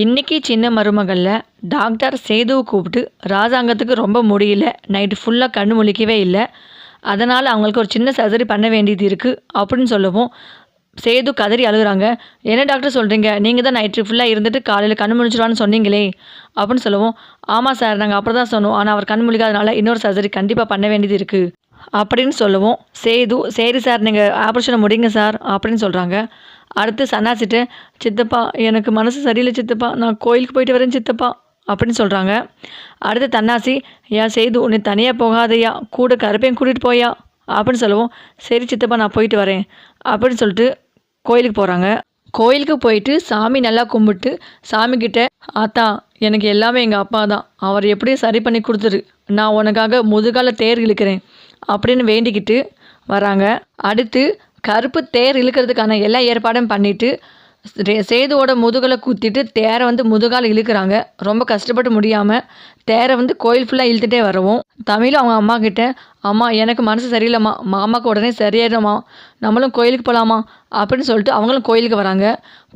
இன்னைக்கு சின்ன மருமகள்ல டாக்டர் சேதுவை கூப்பிட்டு ராஜாங்கத்துக்கு ரொம்ப முடியல. நைட்டு ஃபுல்லாக கண்ணு முழிக்கவே இல்லை. அதனால் அவங்களுக்கு ஒரு சின்ன சர்ஜரி பண்ண வேண்டியது இருக்குது அப்படின்னு சொல்லவும் சேது கதறி அழுகுறாங்க. என்ன டாக்டர் சொல்கிறீங்க? நீங்கள் தான் நைட்டு ஃபுல்லாக இருந்துட்டு காலையில் கண்ணு முழிச்சிடுவான்னு சொன்னீங்களே அப்படின்னு சொல்லவும், ஆமாம் சார், நாங்கள் அப்புறம் தான் சொன்னோம். ஆனால் அவர் கண் முழிக்காதனால இன்னொரு சர்ஜரி கண்டிப்பாக பண்ண வேண்டியது இருக்குது அப்படின்னு சொல்லவும் சேது, சரி சார், நீங்கள் ஆப்ரேஷனை முடிங்க சார் அப்படின்னு சொல்கிறாங்க. அடுத்து சன்னாசிட்டு, சித்தப்பா எனக்கு மனசு சரியில்லை சித்தப்பா, நான் கோயிலுக்கு போயிட்டு வரேன் சித்தப்பா அப்படின்னு சொல்கிறாங்க. அடுத்து தன்னாசி, ஏன் சேது உன்னை தனியாக போகாதையா, கூட கருப்பையும் கூட்டிகிட்டு போயா அப்படின்னு சொல்லவும், சரி சித்தப்பா நான் போயிட்டு வரேன் அப்படின்னு சொல்லிட்டு கோயிலுக்கு போகிறாங்க. கோயிலுக்கு போயிட்டு சாமி நல்லா கும்பிட்டு சாமிக்கிட்ட, ஆத்தா எனக்கு எல்லாமே எங்கள் அப்பா தான், அவர் எப்படியும் சரி பண்ணி கொடுத்துரு, நான் உனக்காக முதுகால தேர் இழுக்கிறேன் அப்படின்னு வேண்டிக்கிட்டு வராங்க. அடுத்து கருப்பு தேர் இழுக்கிறதுக்கான எல்லா ஏற்பாடும் பண்ணிவிட்டு சேதுவோட முதுகலை குத்திட்டு தேரை வந்து முதுகால் இழுக்கிறாங்க. ரொம்ப கஷ்டப்பட்டு முடியாமல் தேரை வந்து கோயில் ஃபுல்லாக இழுத்துட்டே வரவும் தமிழும் அவங்க அம்மா கிட்ட, அம்மா எனக்கு மனசு சரியில்லைம்மா, மாமாவுக்கு உடனே சரியாயிடும்மா, நம்மளும் கோயிலுக்கு போகலாமா அப்படின்னு சொல்லிட்டு அவங்களும் கோயிலுக்கு வராங்க.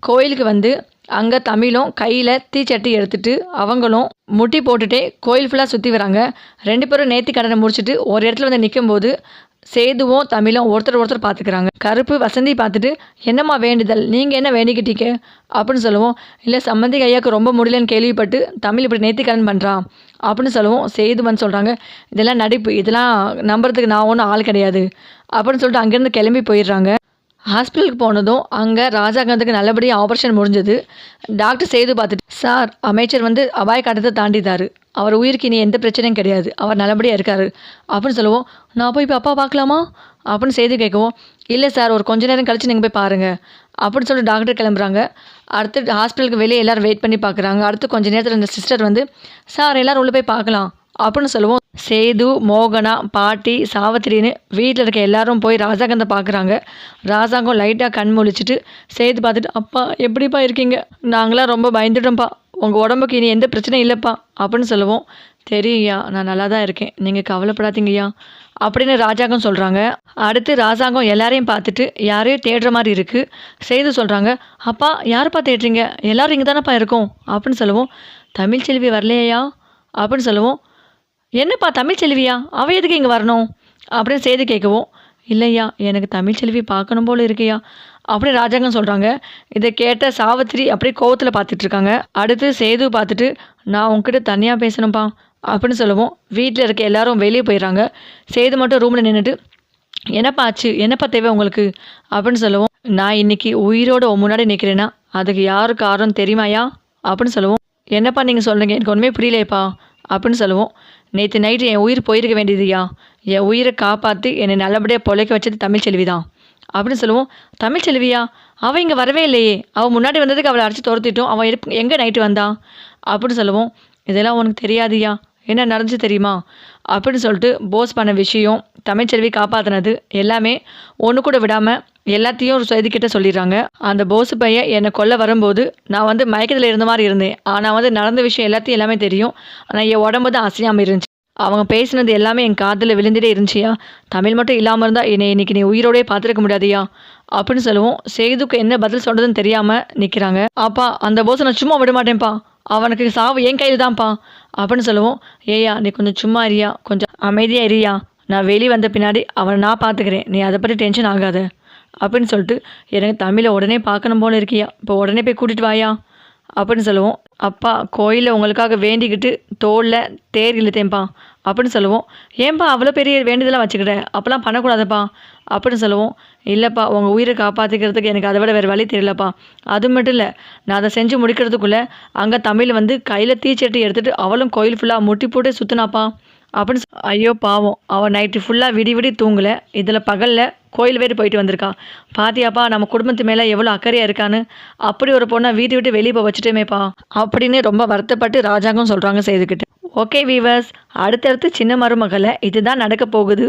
கோயிலுக்கு வந்து அங்கே தமிழும் கையில் தீச்சட்டி எடுத்துகிட்டு அவங்களும் முட்டி போட்டுகிட்டே கோயில் ஃபுல்லாக சுற்றி வராங்க. 2 பேரும் நேர்த்தி கடனை முடிச்சுட்டு ஒரு இடத்துல வந்து நிற்கும்போது சேதுவும் தமிழும் ஒருத்தர் பார்த்துக்கிறாங்க. கருப்பு வசந்தி பார்த்துட்டு, என்னம்மா வேண்டுதல், நீங்கள் என்ன வேண்டிக்கிட்டீங்க அப்படின்னு சொல்லவும், இல்லை சம்மந்தி ஐயாவுக்கு ரொம்ப முடியலன்னு கேள்விப்பட்டு தமிழ் இப்படி நேர்த்திக்கடன் பண்ணுறான் அப்படின்னு சொல்லவும் சேது வந்து சொல்கிறாங்க, இதெல்லாம் நடிப்பு, இதெல்லாம் நம்புறதுக்கு நான் ஒன்றும் ஆள் கிடையாது அப்படின்னு சொல்லிட்டு அங்கேருந்து கிளம்பி போயிடுறாங்க. ஹாஸ்பிட்டலுக்கு போனதும் அங்கே ராஜாங்கத்துக்கு நல்லபடியாக ஆப்ரேஷன் முடிஞ்சது. டாக்டர் சேது பார்த்துட்டு, சார் அமைச்சர் வந்து அபாய கட்டத்தை தாண்டிட்டார், அவர் உயிருக்கு இனி எந்த பிரச்சனையும் கிடையாது, அவர் நல்லபடியாக இருக்கார் அப்படின்னு சொல்லுவோம். நான் போய் இப்போ அப்பா பார்க்கலாமா அப்படின்னு சேது கேட்கவும், இல்லை சார், ஒரு கொஞ்ச நேரம் கழித்து நீங்கள் போய் பாருங்கள் அப்படின்னு சொல்லிட்டு டாக்டர் கிளம்புறாங்க. அடுத்து ஹாஸ்பிட்டலுக்கு வெளியே எல்லோரும் வெயிட் பண்ணி பார்க்குறாங்க. அடுத்து கொஞ்சம் நேரத்தில் இந்த சிஸ்டர் வந்து, சார் எல்லோரும் உள்ளே போய் பார்க்கலாம் அப்படின்னு சொல்லுவோம். சேது, மோகனா, பாட்டி, சாவித்திரின்னு வீட்டில் இருக்க எல்லாரும் போய் ராஜாங்கத்தை பார்க்குறாங்க. ராஜாங்கம் லைட்டாக கண் முழிச்சிட்டு சேது பார்த்துட்டு, அப்பா எப்படிப்பா இருக்கீங்க, நாங்களாம் ரொம்ப பயந்துட்டோம்ப்பா, உங்கள் உடம்புக்கு இனி எந்த பிரச்சனையும் இல்லைப்பா அப்படின்னு சொல்லுவோம். தெரியுயா, நான் நல்லா தான் இருக்கேன், நீங்கள் கவலைப்படாதீங்கய்யா அப்படின்னு ராஜாங்கம் சொல்கிறாங்க. அடுத்து ராஜாங்கம் எல்லாரையும் பார்த்துட்டு யாரையும் தேடுற மாதிரி இருக்குது. சேது சொல்கிறாங்க, அப்பா யாருப்பா தேடுறீங்க, எல்லோரும் இங்கே தானேப்பா இருக்கோம் அப்படின்னு சொல்லுவோம். தமிழ்ச்செல்வி வரலையா அப்படின்னு சொல்லுவோம். என்னப்பா தமிழ்ச்செல்வியா, அவள் எதுக்கு இங்கே வரணும் அப்படின்னு சேது கேட்கவும், இல்லையா எனக்கு தமிழ்ச்செல்வி பார்க்கணும் போல் இருக்கையா அப்படின்னு ராஜாங்கம் சொல்கிறாங்க. இதை கேட்ட சாவித்திரி அப்படியே கோவத்தில் பார்த்துட்ருக்காங்க. அடுத்து சேது பார்த்துட்டு, நான் உங்ககிட்ட தனியாக பேசணும்ப்பா அப்படின்னு சொல்லுவோம். வீட்டில் இருக்க எல்லாரும் வெளியே போயிடுறாங்க. சேது மட்டும் ரூமில் நின்றுட்டு, என்னப்பா ஆச்சு, என்னப்பா தேவை உங்களுக்கு அப்படின்னு சொல்லுவோம். நான் இன்றைக்கி உயிரோடு முன்னாடி நிற்கிறேன்னா அதுக்கு யாரு காரணம் தெரியுமாயா அப்படின்னு சொல்லுவோம். என்னப்பா நீங்கள் சொல்கிறீங்க, எனக்கு ஒன்றுமே புரியலையப்பா அப்படின்னு சொல்லுவோம். நேற்று நைட்டு என் உயிர் போயிருக்க வேண்டியதுயா, என் உயிரை காப்பாற்றி என்னை நல்லபடியாக பொழைக்க வச்சது தமிழ்ச்செல்வி தான் அப்படின்னு சொல்லுவோம். தமிழ்ச்செல்வியா, அவள் இங்கே வரவே இல்லையே, அவள் முன்னாடி வந்ததுக்கு அவளை அடித்து துரத்திட்டோம், அவள் எங்கே நைட்டு வந்தான் அப்படின்னு சொல்லுவோம். இதெல்லாம் உனக்கு தெரியாதுயா, என்ன நடந்துச்சு தெரியுமா அப்படின்னு சொல்லிட்டு போஸ் பண்ண விஷயம், தமிழ்ச்செல்வி காப்பாற்றினது எல்லாமே ஒன்று கூட விடாமல் எல்லாத்தையும் செய்திக்கிட்ட சொல்லிடுறாங்க. அந்த போஸ் பையன் என்னை கொல்ல வரும்போது நான் வந்து மயக்கத்தில் இருந்த மாதிரி இருந்தேன், ஆனால் வந்து நடந்த விஷயம் எல்லாமே தெரியும், ஆனால் என் உடம்பு தான் அசையாமல் இருந்துச்சு, அவங்க பேசினது எல்லாமே என் காதில் விழுந்துட்டே இருந்துச்சியா, தமிழ் மட்டும் இல்லாமல் இருந்தால் என்னை இன்னைக்கு நீ உயிரோடே பார்த்துருக்க முடியாதையா அப்படின்னு சொல்லுவோம். சேதுக்கு என்ன பதில் சொல்கிறதுன்னு தெரியாமல் நிற்கிறாங்க. அப்பா அந்த போஸை நான் சும்மா விட மாட்டேன்ப்பா, அவனுக்கு சாவு என் கையில் தான்ப்பா அப்படின்னு சொல்லுவோம். ஏயா நீ கொஞ்சம் சும்மா இரியா, கொஞ்சம் அமைதியாக இரியா, நான் வெளியே வந்த பின்னாடி அவனை நான் பார்த்துக்கிறேன், நீ அதை பற்றி டென்ஷன் ஆகாத அப்படின்னு சொல்லிட்டு, எனக்கு தமிழை உடனே பார்க்கணும் போல இருக்கியா, இப்போ உடனே போய் கூட்டிகிட்டு வாயா அப்படின்னு சொல்லுவோம். அப்பா கோயிலில் உங்களுக்காக வேண்டிக்கிட்டு தோளில் தேர் இழுத்தேன்ப்பா அப்படின்னு சொல்லுவோம். ஏன்பா அவ்வளோ பெரிய வேண்டுதலாம் வச்சுக்கிட்டேன், அப்போலாம் பண்ணக்கூடாதுப்பா அப்படின்னு சொல்லுவோம். இல்லைப்பா, உங்கள் உயிரை காப்பாற்றிக்கிறதுக்கு எனக்கு அதை விட வேறு வழி தெரியலப்பா, அது மட்டும் இல்லை, நான் அதை செஞ்சு முடிக்கிறதுக்குள்ளே அங்கே தமிழ் வந்து கையில் தீச்சட்டி எடுத்துகிட்டு அவளும் கோயில் ஃபுல்லாக முட்டி போட்டு சுற்றினாப்பா அப்படின்னு ஐயோ பாவம், அவள் நைட்டு ஃபுல்லாக விடி தூங்கலை, இதில் பகலில் கோயில் வேறு போயிட்டு வந்திருக்கா, பாத்தியாப்பா நம்ம குடும்பத்து மேலே எவ்வளோ அக்கறையாக இருக்கான்னு, அப்படி ஒரு பொண்ணை வீட்டை விட்டு வெளியே போய் வச்சுட்டேமேப்பா அப்படின்னு ரொம்ப வருத்தப்பட்டு ராஜாங்கம் சொல்கிறாங்க சேதுக்கிட்ட. ஓகே வீவர்ஸ், அடுத்தடுத்து சின்ன மருமகளை இதுதான் நடக்க போகுது.